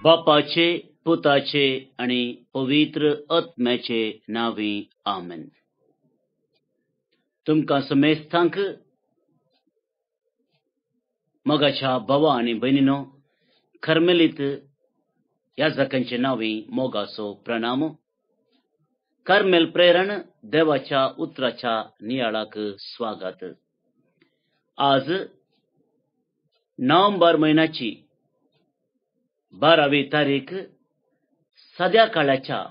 बापाचे पुताचे आणि पवित्र आत्म्याचे नावी आमेन. तुमकां समेस्तांक मोगाच्या भावा आणि बहिणीनो, कर्मेलीत याजकांचे नावी मोगाचो प्रणाम. कार्मेल प्रेरण देवाच्या उतराच्या नियाळाक स्वागत. आज नोव्हेंबर महिन्याची 12वी तारीख सध्या काळाच्या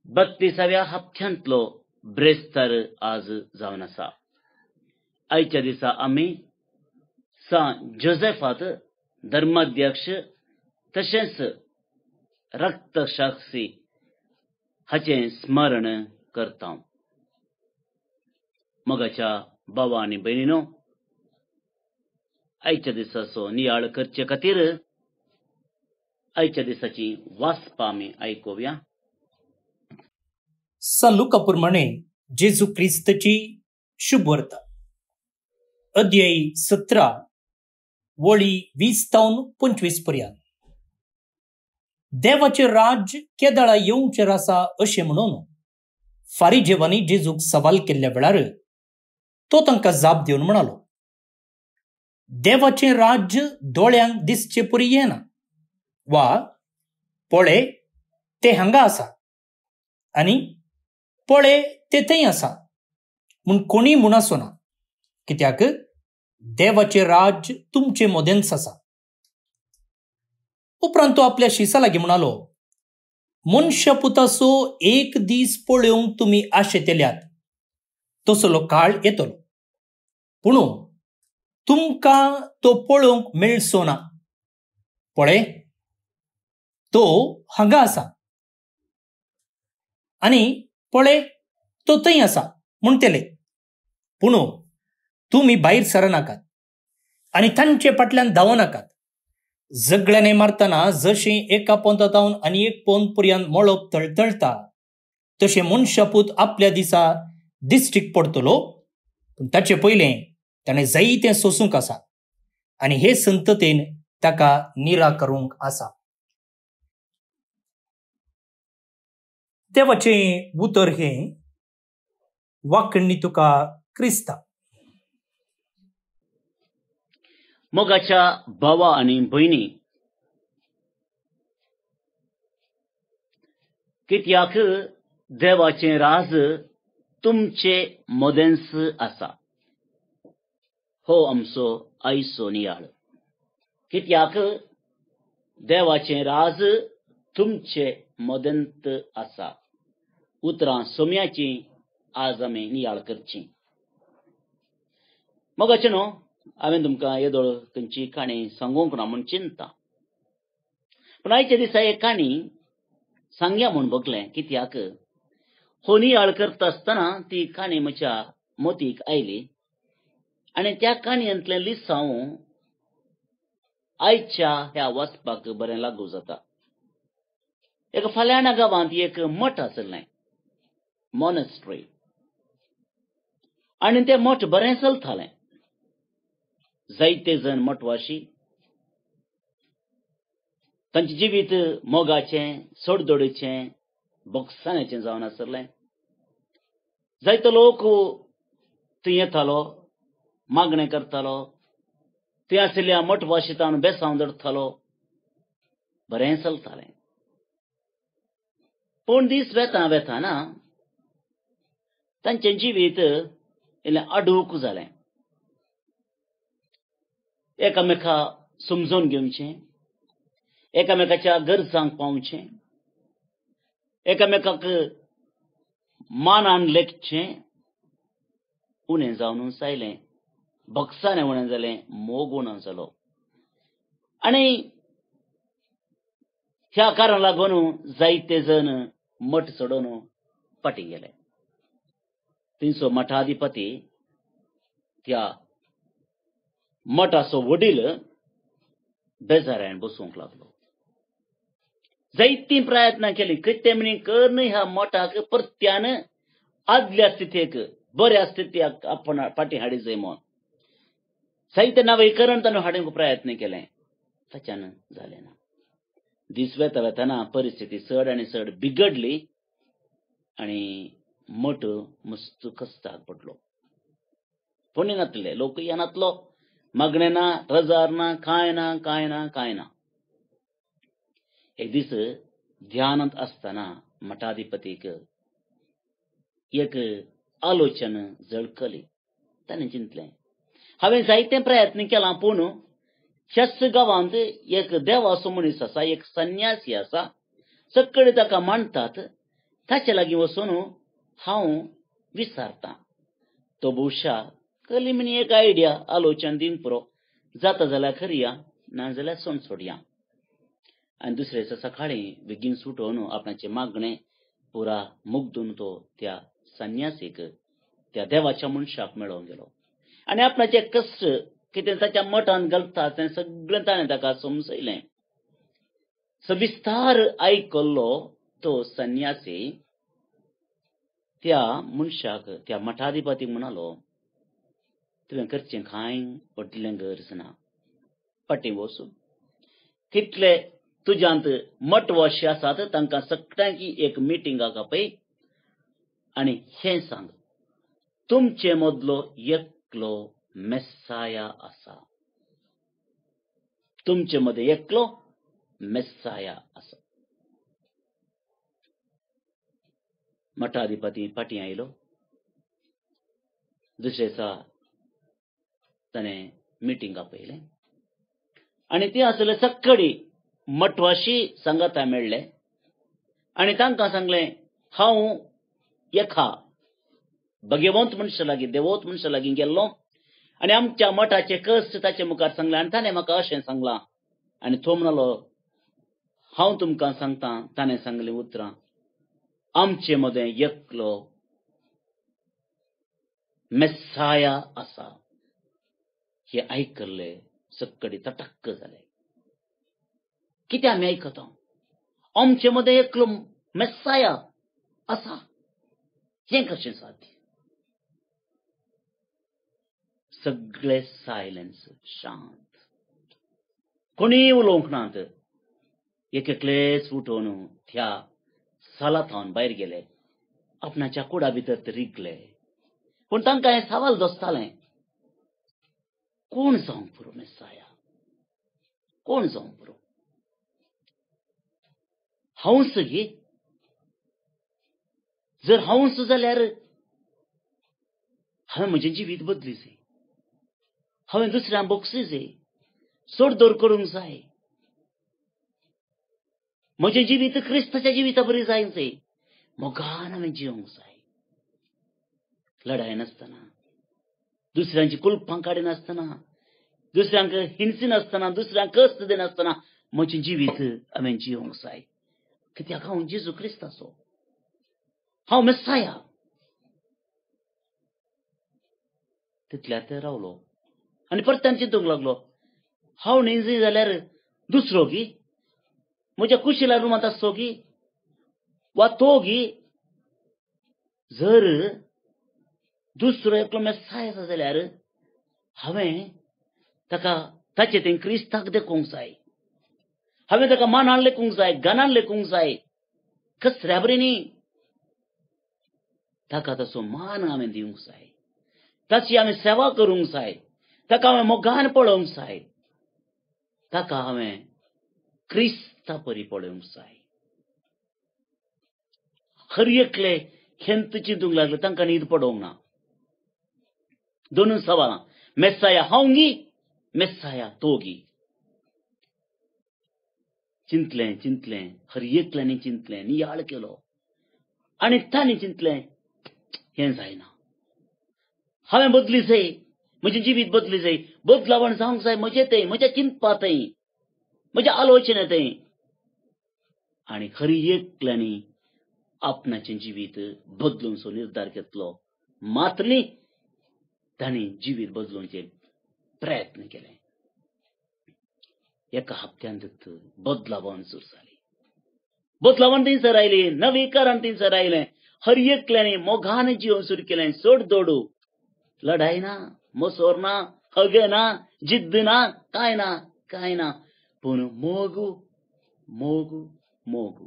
32व्या हप्त्यांतलो ब्रेस्तर आज जावन आसा. आयच्या दिसा आमी सांत जोसेफात धर्माध्यक्ष तशेंच रक्तसाक्षी हाचें स्मरण करता. मोगाच्या भावा आनी भयणीनो, आयच्या दिसाचो नियाळ करचे खातीर आयच्या दिसाची वाचपां आमी आयकुया. लुकाप्रमाणे जेजू क्रिस्ताची शुभ वार्ता, अध्याय 17 वळी 20-25 पर्यंत. देवाचे राज केदळा येवचें आसा अशें म्हणून फारिजेवांनी जेजूक सवाल केल्ल्या वेळार तो तांकां जाप दिवन म्हणालो, देवाचें राज्य दोळ्यांक दिसचे परी येना, वा पळय तें हांगा आसा आनी पळय तें थंय आसा म्हूण कोणी म्हूण आसना, कित्याक देवाचें राज तुमचे मोदेंच आसा. उपरांत तो आपल्या शिसा लागीं म्हणालो, मनशा पुताचो एक दीस पळोवंक तुमी आशेतेल्यात तसलो काळ येतलो, पूण तुमकां तो पळोवंक मेळचो ना. पळय तो हांगा आसा आनी पळय तो थंय आसा म्हणटले, पूण तुमी भायर सरनाकात आनी तांचे फाटल्यान धांवनाकात. झगड्याने मारतना जशें एका पोंतातावन आनी एक पोंत पर्यंत मळब तळतळटा, तशें मनशापूत आपल्या दिसा दिश्टीक पडटलो, पूण ताचे पयलें ताणें जायतें सोसूंक आसा आनी हे संततेन ताका निराकरूंक आसा. देवाचें उतर हें वाकण्णी तुका क्रिस्ता. मोगाच्या भावा आनी भयणी, कित्याक देवाचें राज तुमचे मोदेंस आसा. हो आमचो आयचो नियाळ. कित्याक देवाचें राज तुमचे मोदेंत आसा. उतरां सोम्याची आज आमी नियाळ करची. मोगाचे न्हू, हांवें तुमकां येदोळ खंयची काणी सांगूंक ना म्हूण चिंता, पूण आयच्या दिसा एक काणी सांगया म्हूण बगलें. कित्याक हो नियाळ करता आसतना ती काणी म्हज्या मतीक आयली आनी त्या काणयेंतलें लिसांव आयच्या ह्या वाचपाक बरें लागू जाता. एक फाल्याणा गांवांत एक मठ आसलें, मॉनेस्ट्री, आनी तें मठ बरें चलतालें. जायते जण मठवाशी, तांचें जिवीत मोगाचें, सोडदोडेचें, भोगसाण्याचें जावन आसलें. जायतो लोक थंय येतालो, मागणें करतालो, थंय आशिल्ल्या मठवाशितान बेसांव धरतालो. बरें चलतालें. पूण दीस वेता वेताना तांचें जिवीत इल्लें आडूक जालें. एकामेका समजून घेवचें, एकामेकाच्या गरजांक पावचें, एकामेकाक मानान लेखचें उणें जावन आयलें. भोगसाणें उणें जालें, मोग उणो जालो. आनी ह्या कारण लागून जायते जण मठ सोडून फाटीं गेले. थंयचो मठाधिपती त्या मठाचो वडील बेजाऱ्यान बसूंक लागलो. जायतीं प्रयत्न केली, कितें म्हणी करून ह्या मठाक परत्यान आदल्या स्थितीक, बऱ्या स्थितीक आपण फाटीं हाडी जाय म्हूण जायते नवेकरण ताणें हाडूंक प्रयत्न केले. ताच्यान जालें ना. दीस वेता वेताना परिस्थिती चड आनी चड बिगडली आनी मठ मस्त कस्ताक पडलो. कोणी नातले, लोक येनातलो, मागणे ना, रजार ना, कांय ना, कांय ना, कांय ना. एक दीस ध्यानांत आसतना मठाधिपतीक एक आलोचन जळकली. ताणें चिंतलें, हांवें जायते प्रयत्न केला, पूण ह्याच गांवांत एक देवाचो मनीस आसा, एक संन्यासी आसा, सगळे ताका मानतात. ताचे लागीं वचून हांव विचारतां. तो भोवशा कली म्हणी एक आयडिया आलोचन दिवंक पुरो. जाता जाल्यार करया, ना जाल्यार सोन सोडया. आनी दुसरे दिसा सकाळीं बेगीन सुटोवन आपणाचें मागणें पुरा मुग्धून तो त्या संन्यासीक, त्या देवाच्या मनशाक मेळोंक गेलो. आनी आपणाचे कश्ट कितें ताच्या मठांत घालता तें सगळें ताणें ताका समजयलें. सविस्तार आयकल्लो तो संन्यासी त्या मनशाक, त्या मठाधिपतीक म्हणालो, तुवें करचें कांय व्हडलें गरज ना. फाटीं वच, कितले तुज्यांत मठवासी आसात तांकां सगळ्यांकी एक मिटिंगाक आपय आनी हें सांग, तुमचे मदलो एकलो मेस्साया आसा. तुमचे मदें एकलो मेस्साया आसा. मठाधिपती फाटीं आयलो. दुसरे दिसा ताणें मिटींग आपयलें आनी ती आसले सगळी मठवासी सांगाता मेळ्ळे आनी तांकां सांगलें, हांव एका भगवंत मनशा लागीं, देवोत मनशा लागीं गेल्लो आनी आमच्या मठाचे कश्ट ताचे मुखार सांगले. आनी ताणें म्हाका अशें सांगलां. आनी तो म्हणलो, हांव तुमकां सांगतां. ताणें सांगलें उतरां, आमचे मदें एकलो मेस्साया आसा. हे आयकल्ले सगळे तटक्क जाले. कितें आमी आयकता? आमचे मदें एकलो मेस्साया आसा, हें कशें साध्य? सगळे सायलेन्स, शांत, कोणी उलोवंक नात. एकलेच उठोवन त्या सालातावन भायर गेले. आपणाच्या कुडा भितर ते रिगले. पूण तांकां हें सवाल दोस्तालें, कोण जावंक पुरो मेस्साया? कोण जावंक पुरो? हांवच गे. जर हांवच जाल्यार हांवें म्हजें जिवीत बदलुचें. हांवें दुसऱ्यांक बोगसुचें, सोडदोर करूंक जाय. म्हजें जिवीत क्रिस्ताच्या जिविता बरी जायचें. मोगान हांवें जिवंक जाय. लढाय नासतना, दुसऱ्यांची कुलपां काडिनासतना, दुसऱ्यांक हिंसिनासतना, दुसऱ्यांक कश्ट दिनासतना म्हजें जिवीत हांवें जिवंक जाय. कित्याक हांव जेजू क्रिस्ताचो, हांव मेस्साया. तितल्यार ते रावलो आनी परत्यान चिंतूंक लागलो, हांव न्ही जंय जाल्यार दुसरो गी, म्हज्या कुशिला रुमांत आसचो गी, वा तो गी. जर दुसरो एकलो मेस्साया आसा जाल्यार हांवें ताका ताचे थंय क्रिस्ताक देखूंक जाय. हांवें ताका मानान लेखूंक जाय, गानान लेखूंक जाय. कसऱ्या बरें न्ही, ताका ताचो मान हांवें दिवंक जाय. ताची हांवें सेवा करूंक जाय. ताका हांवें मोगान पळोवंक जाय. ताका हांवें क्रिस्ता परी पळोवंक जाय. हर एकले खेंत चिंतूंक लागले. तांकां न्हीद पडोवंक ना. दोनूय सवालां, मेस्साया हांव गी, मेस्साया तो गी. चिंतलें चिंतलें, हर एकल्यानी चिंतलें, नियाळ केलो. आनी तांणी चिंतलें, हें जायना. हांवें बदलिचें, म्हजें जिवीत बदलिचें, बदलावण जावंक जाय म्हजें थंय, म्हज्या चिंतपांतय, म्हज्या आलोचनेंतय. आनी खर एकल्यांनी आपणाचें जिवीत बदलूंचो निर्धार घेतलो. मात्र तांणी जिवीत बदलूंचे प्रयत्न केले. एका हप्त्यांत बदलावण सुरू जाली. बदलावण थंयसर आयली, नवीकरण थंयसर आयलें. हर एकल्यांनी मोगान जिवन सुरू केलें. सोड दोडू, लढाय ना, मसोर ना, हगे ना, जिद्द ना, कांय ना, कांय ना. पूण मोग मोग मोग,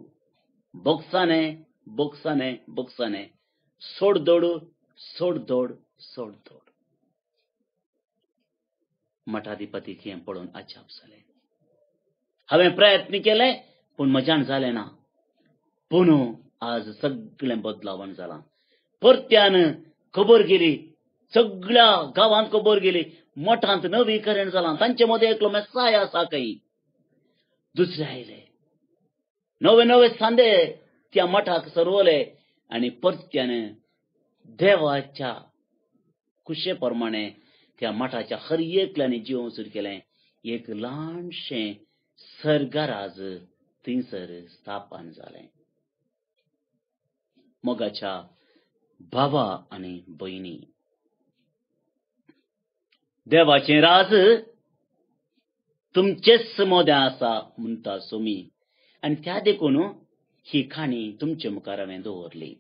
बोगसाने बोगसाने बोगसाने, सोडदोड सोडदोड सोडदोड. मठाधिपती हें पळोवन अजाप जालें. हांवें प्रयत्न केले पूण म्हज्यान जालें ना. पूण आज सगळें बदलावण जालां. परत्यान खबर गेली, सगळ्या गांवांत खबर गेली, मठांत नवीकरण जालां. तांचे मदें एकलो मेस्साय आसा खंय. दुसरे आयले, नवे नवे सांदे त्या मठाक सरवले आनी परत्यान देवाच्या कुशे प्रमाणे त्या मठाच्या हर एकल्यानी जिवंक सुरू केलें. एक ल्हानशें सर्गराज थंयसर स्थापन जालें. मोगाच्या भावा आनी भयणी, देवाचें राज तुमचेच मोदें आसा म्हणटा सोमी. आनी त्या देखून ही काणी तुमचे मुखार हांवें दवरली.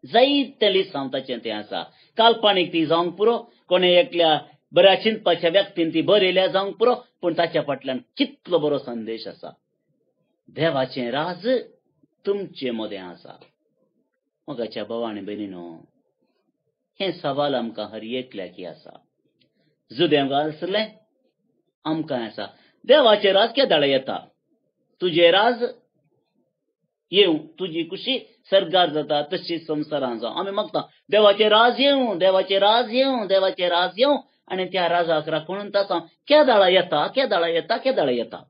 जायते लिसांवताचें तें आसा. काल्पनीक ती जावंक पुरो, कोणे एकल्या बऱ्या चिंतपाच्या व्यक्तीन ती बरयल्या जावंक पुरो, पूण ताच्या फाटल्यान कितलो बरो संदेश आसा. देवाचें राज तुमचे मोदें आसा. मोगाच्या भावा आनी भयणीनो, हें सवाल आमकां हर एकल्याकी आसा. जुदेंक आसलें आमकां आसा, देवाचें राज केदाळ येता. तुजें राज येवं, तुजी कुशी सर्गार जाता तशी संवसारांत जावं. आमी मागता देवाचें राज येवं, देवाचें राज येवं, देवाचें राज येवं. आनी त्या राजाक राखून ताका केदाळ येता, केदाळ येता, केदाळ येता.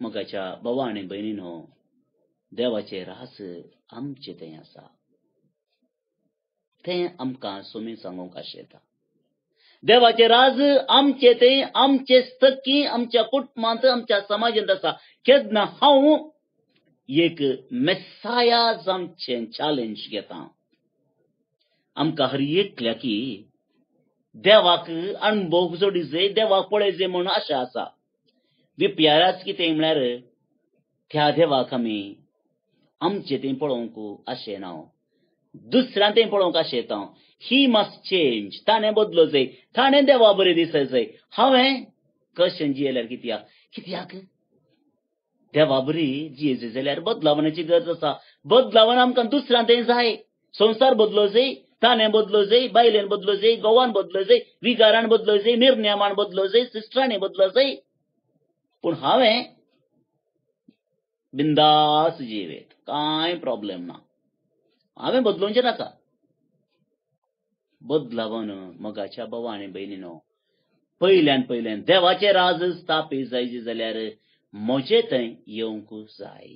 मोगाच्या भावा आनी भयणीनो, देवाचें राज आमचें थंय आसा. तें आमकां सोमी सांगूंक आशेता. देवाचें राज आमचे थंय, आमचे स्थकी, आमच्या कुटुंबांत, आमच्या समाजांत आसा. केन्ना हांव एक मेस्साया जावचें चॅलेंज घेता. आमकां हर एकल्याकी देवाक अणभव जोडी जाय, देवाक पळय जाय म्हणून आशा आसा. विप्याराच कितें म्हळ्यार त्या देवाक आमी आमचे थंय पळोवंक आशेना, दुसऱ्यां थंय पळोवंक आशेता. He must change. ताणें बदलो जाय, ताणें देवा बरें दिसय जाय. हांवें कशें जियेल्यार कित्याक देवा बरी जियेली जाल्यार बदलावणाची गरज आसा. बदलावण आमकां दुसऱ्यां थंय जाय. संवसार बदलो जाय, ताणें बदलो जाय, बायलेन बदलो जाय, गोवान बदलो जाय, विगारान बदलो जाय, निर्नेमान बदलो जाय, सिस्टरांनी बदलो जाय. पूण हांवें बिंदास जिवेत, कांय प्रॉब्लेम ना. हांवें बदलोवचें नाका. बदलावण मोगाच्या भावा आनी भयणीनो, पयल्यान देवाचें राज स्थापीत जायचे जाल्यार म्हजे थंय येवंक जाय.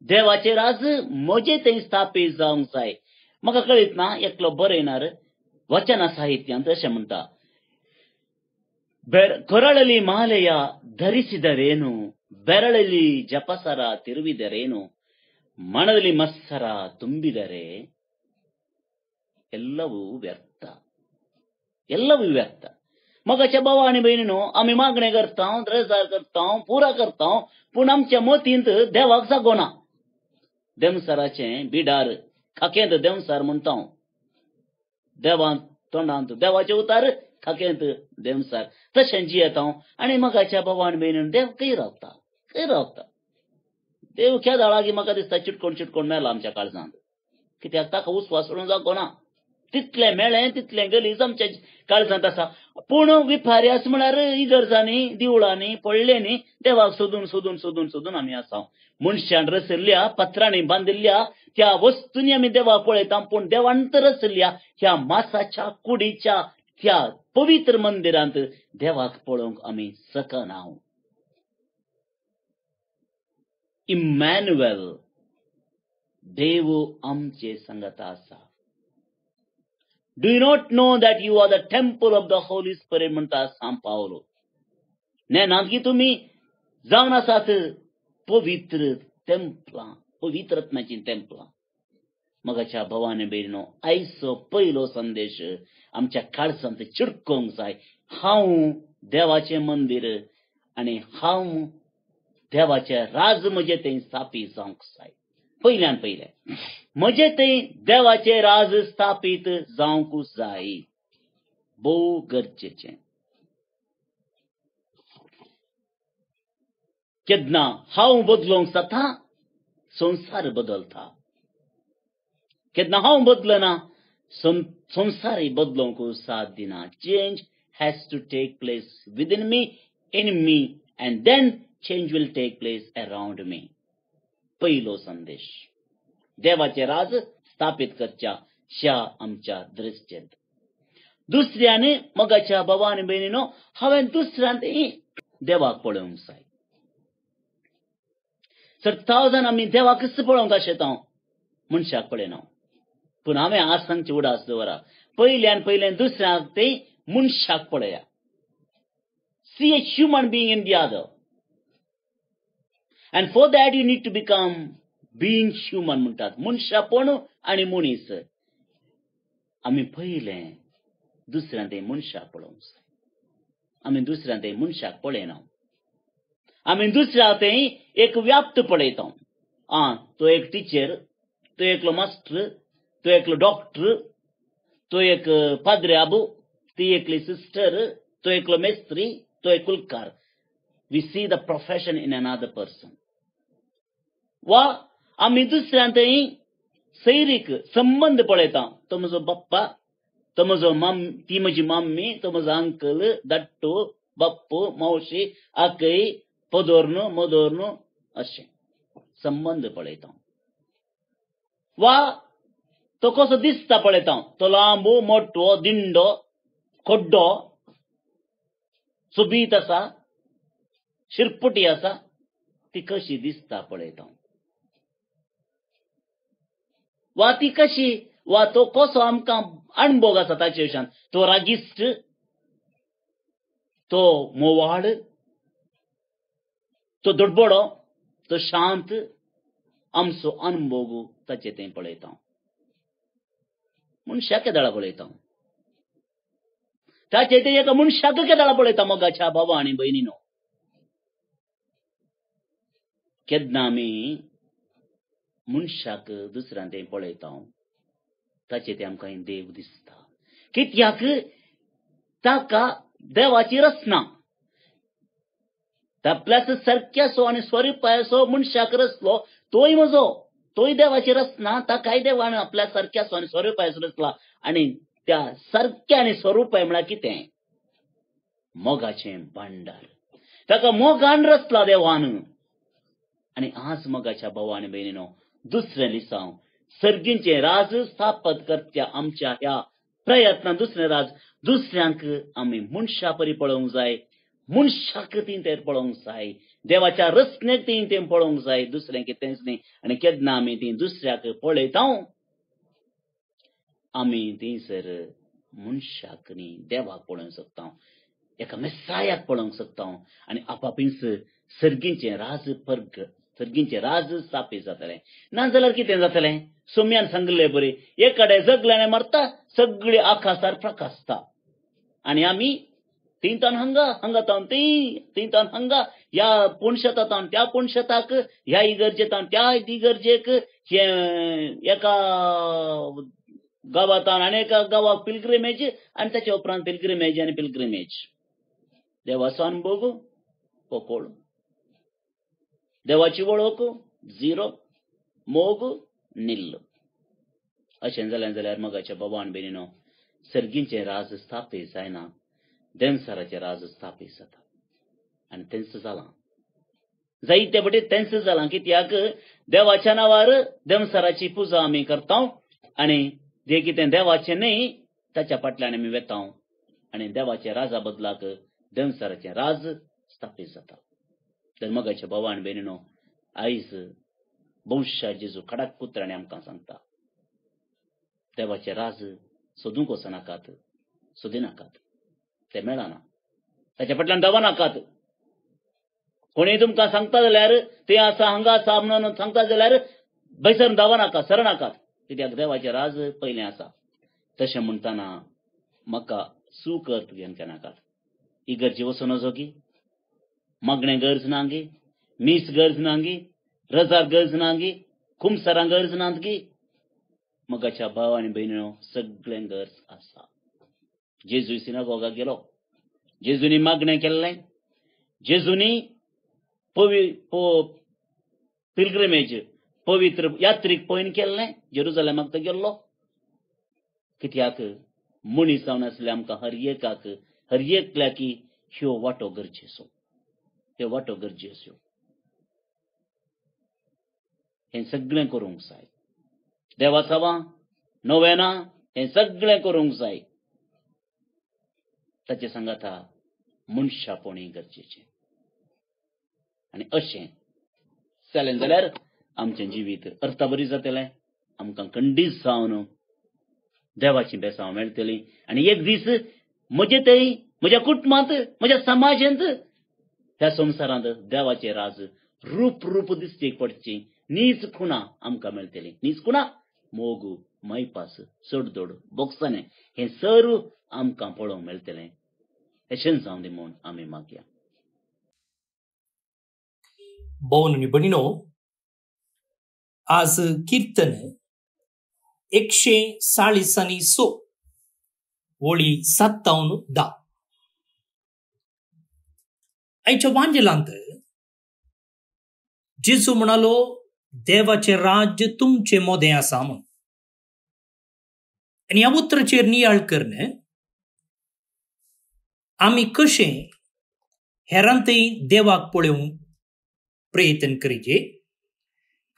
देवाचें राज म्हजे थंय स्थापीत जावंक जाय. म्हाका कळीत ना, एकलो बरयणार वचना साहित्यांत अशें म्हणटा, ಕೊರಳಲಿ ಮಾಲೆಯ ಧರಿಸಿದರೇನು, ಬೆರಳಲಿ ಜಪಸರ ತಿರುವಿದರೇನು, ಮನದಲ್ಲಿ ಮತ್ಸರ ತುಂಬಿದರೆ ಎಲ್ಲವೂ ವ್ಯರ್ಥ, ಎಲ್ಲವೂ व्यर्थ. मोगाच्या भावा आनी भयणीनो, आमी मागणें करता, द्रेसार करता, पुरा करता, पूण आमच्या मतींत देवाक जागोना. देवसराचें बिडार खाकेंत देवसर म्हणटा, देवान तोंडांत देवाचे उतार, खाकेंत देवसर. तशें जियेता. आनी मोगाच्या भावा आनी भयणीनो, देव खंय रावता. देव केदाळाक म्हाका दिसता चिटकोण मेला आमच्या काळजांत. कित्याक ताका उस्वास सोडून जागोना. तितलें मेळ्ळें, तितलें गलीज आमच्या काळजांत आसा. पूण विफार्यास म्हळ्यार इगर्जांनी, दिवळांनी, पडलेंनी देवाक सोदून आमी आसा. मनशान रचयल्ल्या, पत्रांनी बांदिल्ल्या त्या वस्तूंनी आमी देवाक पळयता, पूण देवांत रचयल्ल्या ह्या मासाच्या कुडीच्या त्या पवित्र मंदिरांत देवाक पळोवंक आमी सकना. इमॅन्युएल, देव आमचे संगत आसा. Do you not know that you are the temple of the Holy Spirit म्हणटा सांत पावलो. नेनात की तुमी जावन आसात पवित्र टेंपलां, पवित्रत्वाची टेंपलां. मोगाच्या भावा आनी भयणीनो, आयचो पयलो संदेश आमच्या काळजांत चिडकोंक जाय. हांव देवाचें मंदिर आनी हांव देवाचें राज म्हजे थंय स्थापीत जावंक जाय. पयल्यान म्हजे थंय देवाचें राज स्थापीत जावंक जाय. भोव गरजेचें. केन्ना हांव बदलोंक जाता संसार बदलता. केन्ना हांव बदलना संसार बदलोंक साथ दिना. Change has to take place within me, in me, and then change will take place around me. पहिलो संदेश देवाचे राज स्थापित करच्या ह्या आमच्या दृश्येंत. दुसऱ्याने मगाच्या भावांनी बहिणीनो हांवें दुसऱ्यांतय देवाक पळोवंक जाय. सत्तावजान आमी देवाक कशें पळोवंक शकता मनशाक पळयना. पूण हांवें आज सांगचे उडास दवरा. पयल्यान दुसऱ्याक ते मनशाक पळया. See a human being in the other. And for that you need to become being human म्हणटात. मनशापण आनी मनीस. आमी पयलें दुसऱ्यां ते मनशाक पळोवंक जाय. आमी दुसऱ्यां ते मनशाक पळयना. आमी दुसऱ्या ते एक व्याप्त पळयता. तो एक टीचर, तो एकलो मास्टर, तो एकलो डॉक्टर, तो एक पाद्र्याबू, ती एकली सिस्टर, तो एकलो मेस्त्री, तो एक कुलकार. We see the profession in another person. वा आमी दुसऱ्यां ते सैरीक संबंध पळयता. तो म्हजो बाप्पा, तो म्हजो ती म्हजी मम्मी, तो म्हजो अंकल, धाट्टू, बाप्पू, मावशी, आकय, पदोर्नो, मदोर्नो अशें संबंध पळयता. वा तो कसो दिसता पळयता. तो लांबू, मोठो, दिंडो, खोड्डो, सुबीत आसा, शिरपुटी आसा, ती कशी दिसता पळयता. वा ती कशी, वा तो कसो आमकां अणभव आसा ताचे विशयान. तो रागिश्ट, तो मोवाळ, तो दुडबडो, तो शांत, आमचो अणभव ताचे ते पळयता. मनशाक केदाळा पळयता. ताचे ते एका मनशाक केदाळा पळयता. मोगाच्या भावा आनी भयणीनो, केन्ना आमी मनशाक दुसऱ्यां ते पळयता ताचे ते आमकां देव दिसता. कित्याक ताका देवाची रचना आपल्याच सारक्याचो आनी स्वरुपाचो मनशाक रचलो. तोय म्हजो, तोय देवाची रचना. ताकाय देवान आपल्या सारक्याचो आनी स्वरुपाचो रचला. आनी त्या सारक्या आनी स्वरुपाय म्हळ्यार कितें? मोगाचें भांडार. ताका मोगान रचला देवान. आनी आज मोगाच्या भावा आनी भयणीनो, दुसरें लिसांव सर्गींचें राज स्थापत करच्या आमच्या ह्या प्रयत्नांत दुसरें राज दुसऱ्यांक आमी मनशा परी पळोवंक जाय. मनशाक तीं ते पळोवंक जाय. देवाच्या रचनेक तीं ते पळोवंक जाय. दुसरें कितेंच न्ही. आनी केन्ना आमी तीं दुसऱ्याक पळयता आमी थंयसर मनशाक न्ही देवाक पळोवंक शकता. एका मेसायाक पळोवंक शकता. आनी आपापींच सर्गींचें राज स्थापीत जातलें. नाजाल्यार कितें जातलें? सोम्यान सांगलें बरें, एक कडेन जगल्याने मरता, सगळी आकाशार प्रकाशता. आनी आमी तींतान हांगा तावन तींतान हांगा, ह्या पुणशतान त्या पुणशताक, ह्या इगर्जेतान त्या इगर्जेक, एका गांवांतान आनी एका गांवाक पिलग्रिमेज, आनी ताचे उपरांत पिलग्रिमेज आनी पिलग्रिमेज. देवाचो अनुभव पोकोळ, देवाची वळख झिरो, मोग निल्ल. अशें जाल्यार मोगाच्या भावान भयणीनो, सर्गींचें राज स्थापीत जायना, देंवसाराचें राज स्थापीत जाता. आनी तेंच जालां. जायते फावटी तेंच जालां. कित्याक देवाच्या नांवार देंवसाराची पुजा आमी करता. आनी जे कितें देवाचें न्ही ताच्या फाटल्यान आमी वेता. आनी देवाच्या राजा बदलाक देंवसाराचें राज स्थापीत जाता. तर मोगाच्या भावा आनी भयणीनो, आयज भविश्यार जेजू खडाक पुत्रांनी आमकां सांगता, देवाचें राज सोदूंक वचनाकात, सोदिनाकात. तें मेळना. ताच्या फाटल्यान धांवनाकात. कोणीय तुमकां सांगता जाल्यार तें आसा हांगा आसा म्हणून सांगता जाल्यार भंयसर धांवनाकात, सरनाकात. कित्याक देवाचें राज पयलें आसा. तशें म्हणटना म्हाका सूख अर्थ घेवन केनाकात. इगर्जे वचून जोगी, मागणें गरज नांगी, मीस गरज नांगी, रजार गरज नांगी, खुमसारां गरज नांगी. मोगाच्या भाव आनी भयणीनो, सगळें गरज आसा. जेजू सिनागोगाक गेलो, जेजूनी मागणें केल्लें, जेजूनी पिल्ग्रिमेज पवित्र यात्रेक पयन केल्लें जेरुसलेमाक तो गेल्लो कित्याक मनीस जावन आसले आमकां हर एकल्याक ह्यो वाटो गरजेचो हें सगळें करूंक जाय देवाचावा नोवेना हें सगळें करूंक जाय ताचे सांगाता मनशापणी गरजेचें आनी अशें जालें जाल्यार आमचें जिवीत अर्थबरी जातलें आमकां खंडीत जावन देवाची बेसांव मेळटली आनी एक दीस म्हजे थंय म्हज्या कुटुंबांत म्हज्या समाजांत ह्या संवसारांत देवाचें राज रूप दिसचें पडचें नीज खुणां आमकां मेळटलीं नीज खुणां मोग मैपास चडदोड बोगसाणें हें सर्व आमकां पळोवंक मेळटलें अशें जावं दी म्हूण आमी मागया भोवन आनी भयणीनो आज कीर्तन 146 वळी 7-10 आयच्या वांजेलांत जेजू म्हणालो देवाचें राज्य तुमचें मोदें आसा म्हूण आनी ह्या उतराचेर नियाळ करून आमी कशें हेरांतय देवाक पळोवंक प्रयत्न करीचे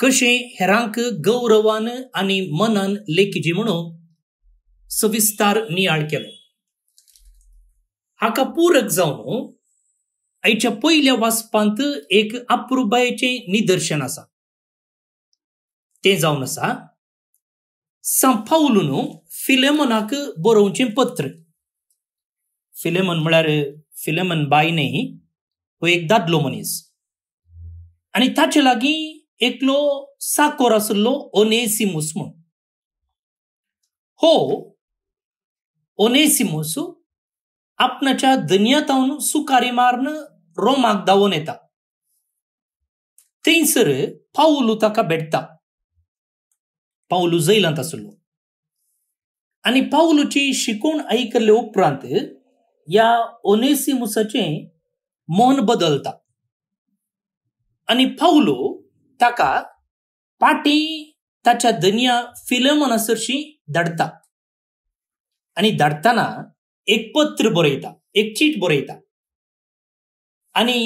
कशें हेरांक गौरवान आनी मनान लेखिचे म्हणून सविस्तार नियाळ केलो हाका पूरक जावन आयच्या पयल्या वाचपांत एक अप्रुबायेचें निदर्शन आसा तें जावन आसा सान पावलून फिलेमोनाक बरोवचें पत्र फिलेमन म्हळ्यार फिलेमन बाय न्ही हो एक दादलो मनीस आनी ताचे लागीं एकलो साकोर आसलो ओनेसिमूस म्हूण हो ओनेसिमूस आपणाच्या दनयतावन सुकारी मारन रोमाक धांवून येता थंयसर पावलू ताका भेटता पावलू जैलांत आसलो आनी पावलूची शिकवण आयकले उपरांत ह्या ओनेसिमुसाचें मन बदलता आनी पावलू ताका पाटी ताच्या धन्या फिलेमोना सरशी धाडटा आनी धाडटना एक पत्र बरयता एक चीट बरयता आनी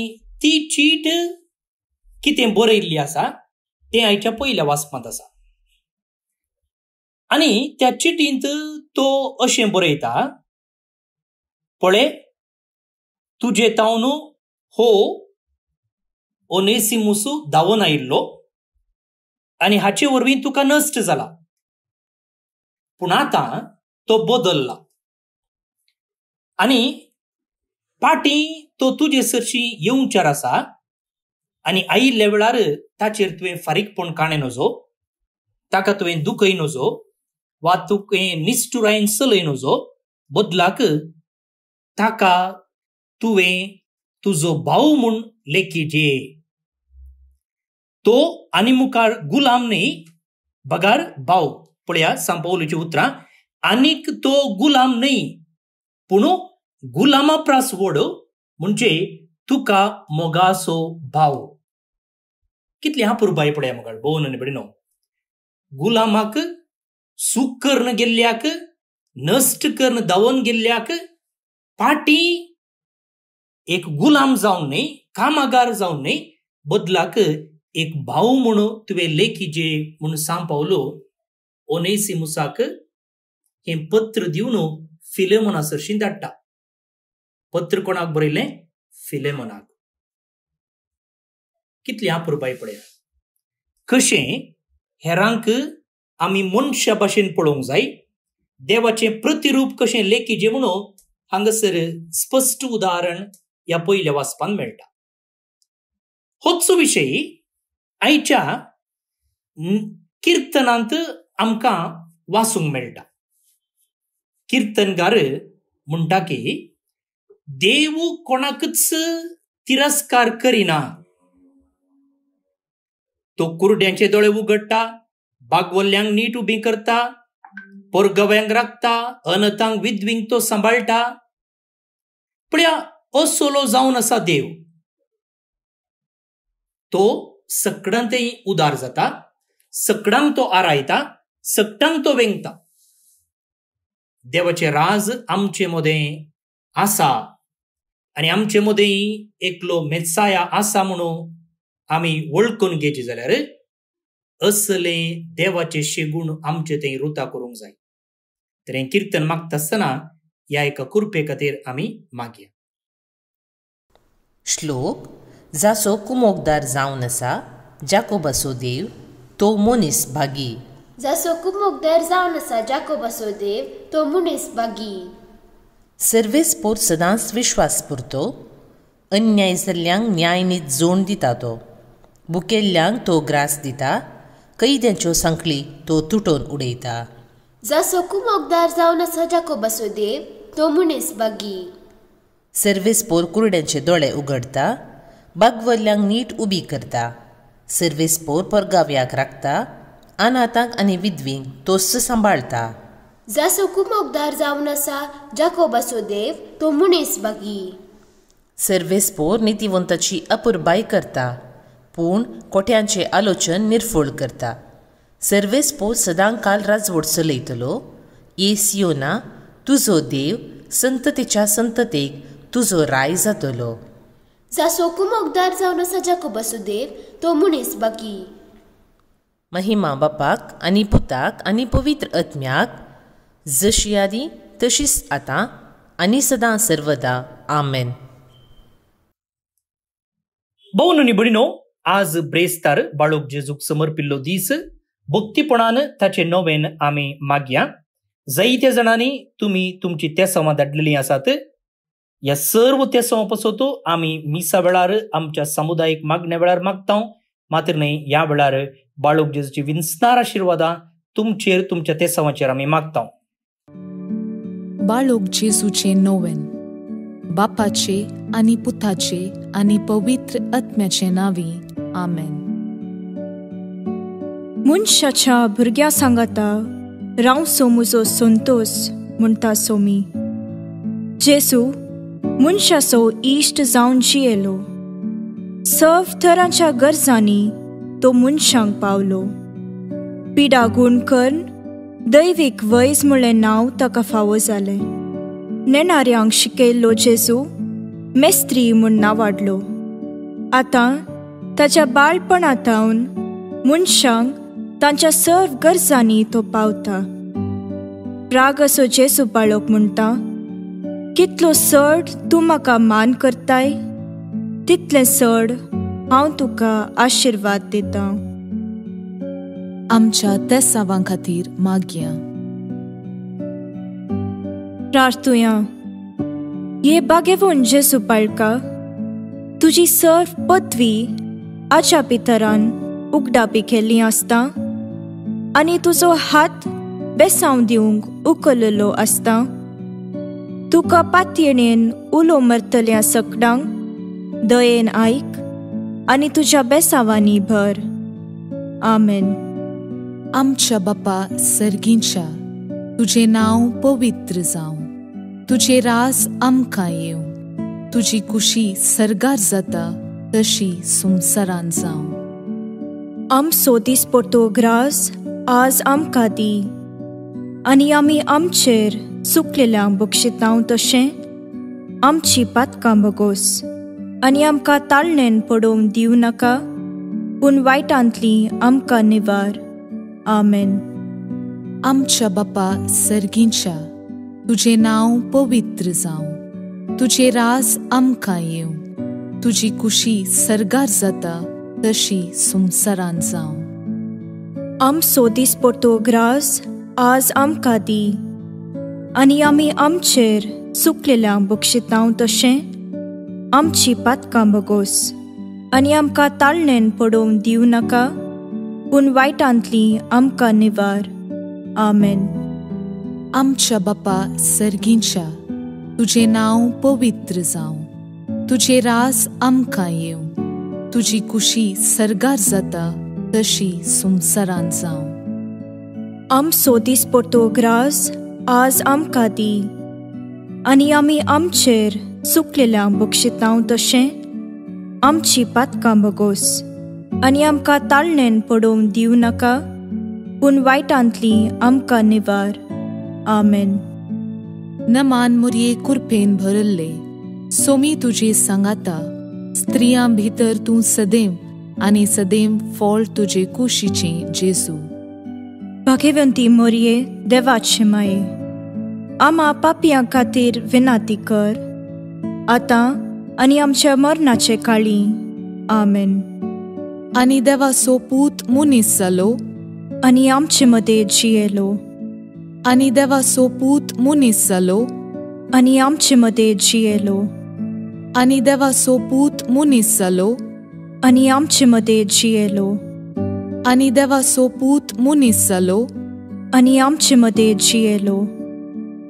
ती चीट कितें बरयल्ली आसा तें आयच्या पयल्या वाचपांत आसा आनी त्या चिटींत तो अशें बरयता पळय तुजे तावन हो ओनेसिमुस धांवून आयिल्लो आनी हाचे वरवीं तुका नश्ट जाला पूण आतां तो बदलला आनी पाटी तो तुजे सरशी येवचार आसा आनी आयिल्ल्या वेळार ताचेर तुवें फारीकपण काणय नजो ताका तुवें दुखय नजो वा तुवें निश्चुरायेन चलय नजो बदलाक ताका तुवें तुजो भाव म्हूण लेखीचे तो आनी मुखार गुलाम न्ही बगार भाव पळया सान पावलूची उतरां आनीक तो गुलाम न्ही पूण गुलामा प्रास व्हड म्हणजे तुका मोगासो भाव कितली अपुरबाय पळया मुखार भोवन आनी भयणीनो गुलामाक सूख करून गेल्ल्याक नश्ट करून धांवून गेल्ल्याक पाटी एक गुलाम जावन न्ही कामागार जावन न्ही बदलाक एक भाव म्हणून तुवें लेखीचे म्हणून सान पावलो ओनेसिमुसाक हें पत्र दिवन फिलेमोना सरशी धाडटा पत्र कोणाक बरयलें फिलेमोनाक कितली अपुरबाय पळया कशें हेरांक आमी मनशा भाशेन पळोवंक जाय देवाचें प्रतिरूप कशें लेखीचें म्हणून हांगासर स्पश्ट उदाहरण ह्या पयल्या वाचपान मेळटा होचो विशय आयच्या कीर्तनांत आमकां वाचूंक मेळटा कीर्तनगार म्हणटा की देव कोणाकच तिरस्कार करिना तो कुरड्यांचे दोळे उगडटा बागवल्ल्यांक नीट उबी करता पोरगव्यांक राखता अनाथांक विधवींक तो सांबाळटा पळया असोलो जावन आसा देव तो सकडांतय उदार जाता, सकडांक तो आरायता, सकटांक तो वेंगता. देवाचे राज आमचे मदें आसा आनी आमचे मदें एकलो मेत्साया आसा म्हणून आमी वळखून घेवचे जाल्यार असले देवाचे शेगूण आमचे थंय रुता करूंक जाय. तर हें किर्तन मागता आसतना ह्या एका कृपे खातीर आमी मागया. श्लोक. जाचो कुमोकदार जावन आसा जाकोबाचो देव तो मनीस भागी. जाचो कुमोकदार जावन आसा जाकोबाचो देव तो मनीस भागी. सर्वेस्पोर सदांच विश्वास पुरतो, अन्याय जाल्ल्यांक न्याय नीत जोड दिता तो, बुकेल्ल्यांक तो ग्रास दिता, कैद्यांच्यो सांखळी तो तुटोवन उडयता. जाचो कुमोकदार जावन आसा जाकोबाचो देव तो मनीस भागी. सर्वेस्पोर कुरड्यांचे दोळे उगडता, बागवल्ल्यांक नीट उबी करता, सर्वेस्पोर परगाव्याक राखता, अनाथांक आनी विधवींक तो सांबाळता. जाचो कुमोकदार जावन आसा जाकोबाचो देव तो मनीस भागी. सर्वेस्पोर नितिवंताची अपुरबाय करता, पूण कोट्यांचे आलोचन निर्फोळ करता. सर्वेस्पोर सदां काल राजवट चलयतलो, येसियोना तुजो देव संततेच्या संततेक तुजो राय जातलो. जाचो कुमोकदार जावन आसा जाकोबाचो देव तो मनीस भागी. महिमा बापाक आनी पुताक आनी पवित्र आत्म्याक, जशी आदी तशीच आतां आनी सदां सर्वदा. आमेन. भोवन आनी भयणीनो, आज ब्रेस्तार बाळूक जेजूक समर्पिल्लो दीस भक्तीपणान ताचे नवेन आमी मागया. जायत्या जाणांनी तुमी तुमची तेसावां धाडलेलीं आसात. ह्या सर्व तेसावां पासत आमी मिसा वेळार आमच्या सामुदायिक मागण्या वेळार मागता. मात्र न्हय, ह्या वेळार बाळूक जेजूची विन्सनार आशिर्वादां तुमचेर, तुमच्या तेसावांचेर आमी मागता. बाळूक जेजूचे नोवेन. बापाचे आनी पुताचे आनी पवित्र आत्म्याचे नांवी. आमेन. मनशाच्या भुरग्या सांगाता रावसो म्हजो संतोष म्हणटा सोमी. जेजू मनशाचो इश्ट जावन जियेलो, सर्व तरांच्या गरजांनी तो मनशांक पावलो. पिडा गूण करून दैवीक वैज म्हणलें नांव ताका फावो जालें. नेणाऱ्यांक शिकयल्लो जेजू मेस्त्री म्हूण नांवाडलो. आतां ताच्या बाळपणांतावन मनशांक तांच्या सर्व गरजांनी तो पावता. राग असो जेजू बाळक म्हणटा, कितलो चड तूं म्हाका मान करताय, तितलें चड हांव तुका आशिर्वाद दिता. आमच्या तेसावां खातीर मागया. प्रार्थुया. ये बागेवून जेजू बाळका, तुजी सर्व पदवी आच्या पितरान उगडापी केल्ली आसता आनी तुजो हात बेसांव दिवंक उखललो आसता. तुका पातयेणेन उलो मरतल्या सकडांक दयेन आयक आनी तुज्या बेसांवांनी भर. आमेन. आमच्या बापा सर्गींच्या, तुजें नांव पवित्र जावं, तुजें राज आमकां येवं, तुजी कुशी सर्गार जाता तशी संवसारांत जावं. आमचो दिसपट्टो ग्रास आज आमकां दी, आनी आमी आमचेर चुकलेल्यांक बक्षितांव तशें आमची पातकां बगोस, आनी आमकां ताळणेन पडोवंक दिवं नाका, पूण वायटांतली आमकां निवार. आमेन. आमच्या बापा सर्गींच्या, तुजें नांव पवित्र जावं, तुजें राज आमकां येवं, तुजी कुशी सर्गार जाता तशी संवसारांत जावं. आमचो दिसपट्टो ग्रास आज आमकां दी, आनी आमी आमचेर चुकलेल्यांक बक्षितांव तशें आमची पातकां बगोस, आनी आमकां ताळणेन पडोवंक दिवं नाका, पूण वायटांतली आमकां निवार. आमेन. आमच्या बापा सर्गींच्या, तुजें नांव पवित्र जावं, तुजें राज आमकां येवं, तुजी कुशी सर्गार जाता तशी संवसारांत जावं. आमचो दिसपट्टो ग्रास आज आमकां दी, आनी आमी आमचेर चुकलेल्यांक बक्षितांव तशें आमची पातकां बगोस, आनी आमकां ताळणेन पडोवन दिवं नाका, पूण वायटांतली आमकां निवार. आमेन. नमान मुरये कुरपेन भरल्ले, सोमी तुजे सांगाता, स्त्रियां भितर तूं सदैव आनी सदैव फळ तुजे कुशीचे जेजू. भाग्यवंती मोरये, देवाचे माये, आम्हा पापियां खातीर विनाती कर, आतां आनी आमच्या मरणाचे काळी. आमेन. आनी देवाचो पूत मुनीस जालो, आनी आमचे मदें जियेलो. आनी देवाचो पूत मुनीस जालो, आनी आमचे मदें जियेलो. आनी देवाचो पूत मुनीस जालो, आनी आमचे मदें जियेलो. आनी देवाचो पूत मुनीस जालो, आनी आमचे मदें जियेलो.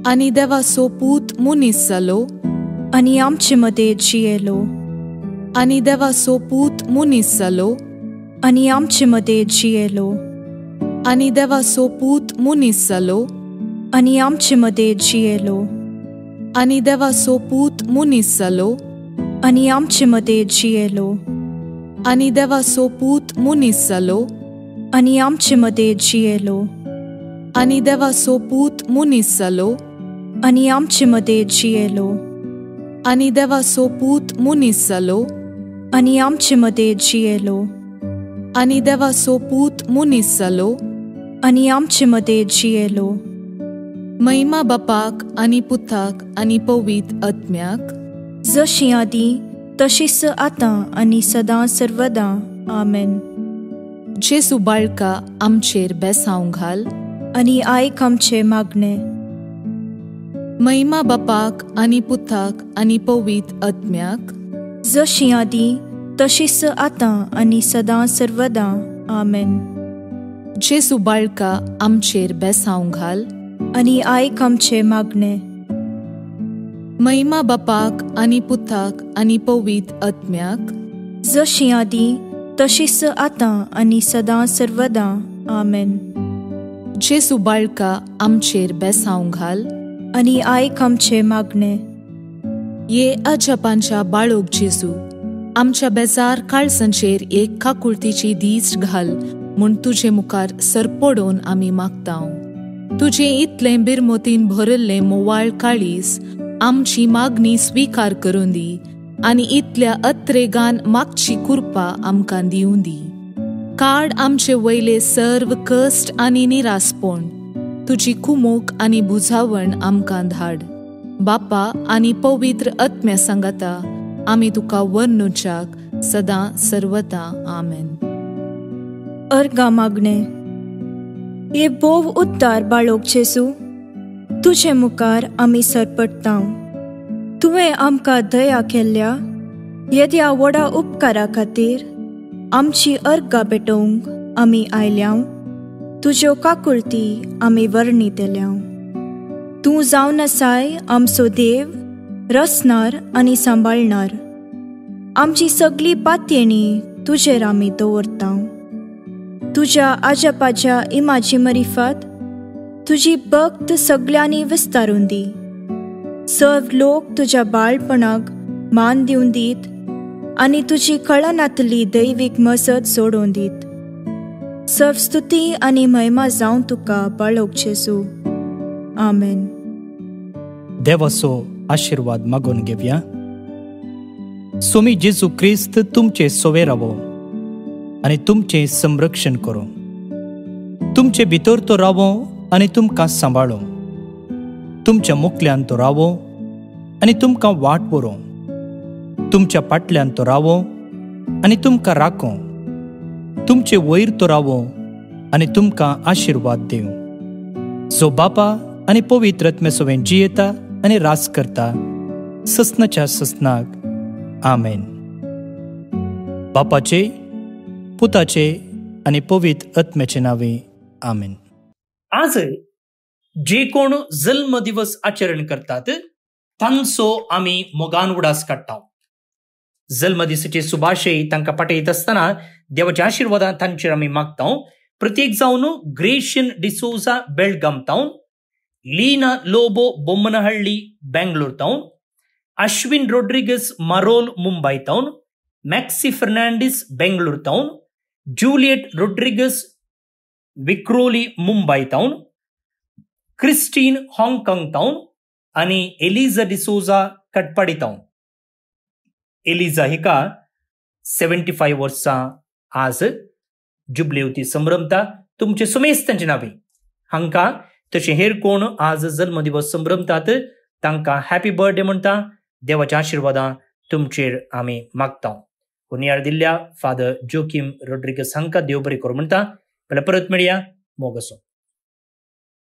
आनी देवाचो पूत मुनीस जालो, आनी आमचे मदें जियेलो. आनी देवाचो पूत मुनीस जालो, आनी आमचे मदें जियेलो. आनी देवाचो पूत मुनीस जालो, आनी आमचे मदें जियेलो. आनी देवाचो पूत मुनीस जालो, आनी आमचे मदें जियेलो. आनी देवाचो पूत मुनीस जालो, आनी आमचे मदें जियेलो. आनी देवाचो पूत मुनीस जालो, आनी आमचे मदें जियेलो. आनी देवाचो पूत मुनीस जालो, आनी आमचे मदें जियेलो. आनी देवाचो पूत मुनीस जालो, आनी आमचे मदें जियेलो. महिमा बापाक आनी पुताक आनी पवित्र आत्म्याक, जशी आदी तशीच आतां आनी सदां सर्वदां. आमेन. जेजू बाळका आमचेर बेसांव घाल, आनी आयक आमचे मागणे. महिमा बापाक आनी पुताक आनी पवित्र आत्म्याक, जशी आदी तशीच आतां आनी सदां सर्वदां. आमेन. जेजू बाळका आमचेर बेसांव घाल, आनी आयक आमचे मागणे. महिमा बापाक आनी पुताक आनी पवित्र आत्म्याक, जशी आदी तशीच आतां आनी सदां सर्वदां. आमेन. जेजू बाळका आमचेर बेसांव घाल, आनी आयक आमचे मागणे. ये अजापांच्या बाळोक जेजू, आमच्या बेजार काळजांचेर एक काकुळतीची दीस घाल म्हूण तुजे मुखार सरपडोवन आमी मागतांव. तुजे इतलें बिरमोतीन भरल्लें मोवाळ काळीस आमची मागणी स्वीकार करून दी, आनी इतल्या अत्रेगान मागची कृपा आमकां दिवं दी. काड आमचे वयले सर्व कश्ट आनी निरासपण, तुजी कुमोक आनी बुजावण आमकां धाड. बापा आनी पवित्र आत्म्या सांगाता आमी तुका वर्णुच्याक सदां सर्वदां. आमेन. अर्गा मागणे. ये बोव उद्दार बाळोक जेजू, तुजे मुखार आमी सरपडटांव. तुवें आमकां दया केल्ल्या येद्या व्हडा उपकारा खातीर आमची अर्गां भेटोवंक आमी आयल्याव. तुज्यो काकुळटी आमी वर्णितल्यांव. तूं जावन आसाय आमचो देव, रचणार आनी सांबाळणार. आमची सगळी पातयेणी तुजेर आमी दवरतांव. तुज्या आजापाच्या इमाची मरिफत तुजी भक्त सगळ्यांनी विस्तारून दी. सर्व लोक तुज्या बाळपणाक मान दिवन दीत, आनी तुजी कळनातली दैवीक मजत जोडून दीत. सर्व स्तुती आनी महिमा जावं तुका बाळोक जेजू. आमेन. देवाचो आशीर्वाद मागून घेवया. सोमी जेजू क्रिस्त तुमचे सोवे रावो आनी तुमचे संरक्षण करो. तुमचे भितर तो रावो आनी तुमकां सांबाळो. तुमच्या मुखल्यान तो रावो आनी तुमकां वाट व्हरो. तुमच्या फाटल्यान तो रावो आनी तुमकां राखो. तुमचे वयर तो रावो आनी तुमकां आशीर्वाद दिवं. जो बापा आनी पवित्र आत्म्या सोबें जियेता आनी रास करता ससनाच्या ससनाक. आमेन. बापाचे, पुताचे आनी पवित्र आत्म्याचे नावे. आमेन. आज जे कोण जल्म दिवस आचरण करतात तांचो आमी मोगान उडास काडटा. जल्म दिसाचे सुभाशय तांकां पाठयत आसतना देवाच्या आशिर्वादान तांचेर आमी मागता. प्रत्येक जावन ग्रेशियन डिसोजा बेळगाम टावन, लीना लोबो बोम्मनहಳ್ಳಿ बेंगलोर टावन, अश्विन रोड्रिगस मरोल मुंबई टावन, मॅक्सी फर्नांडिस बेंगलोर टावन, जुलियट रोड्रिगस विक्रोली मुंबई तावन, क्रिस्टीन हाँगकाँग तावन आनी एलिझा डिसोजा कटपाडी तावन. एलिझा हिका 75 वर्सां आज जुबलेवती संभ्रमता. तुमचे सुमेस्तांचे नावे हांकां तशें हेर कोण आज जल्मदिवस संभ्रमतात तांकां हॅपी बर्थडे म्हणटा. देवाच्या आशिर्वादां तुमचेर आमी मागता. हुनियार दिल्ल्या फादर जोकिम रोड्रिगस हांकां देव बरें करूं म्हणटा. परत मेळया. मोग असो.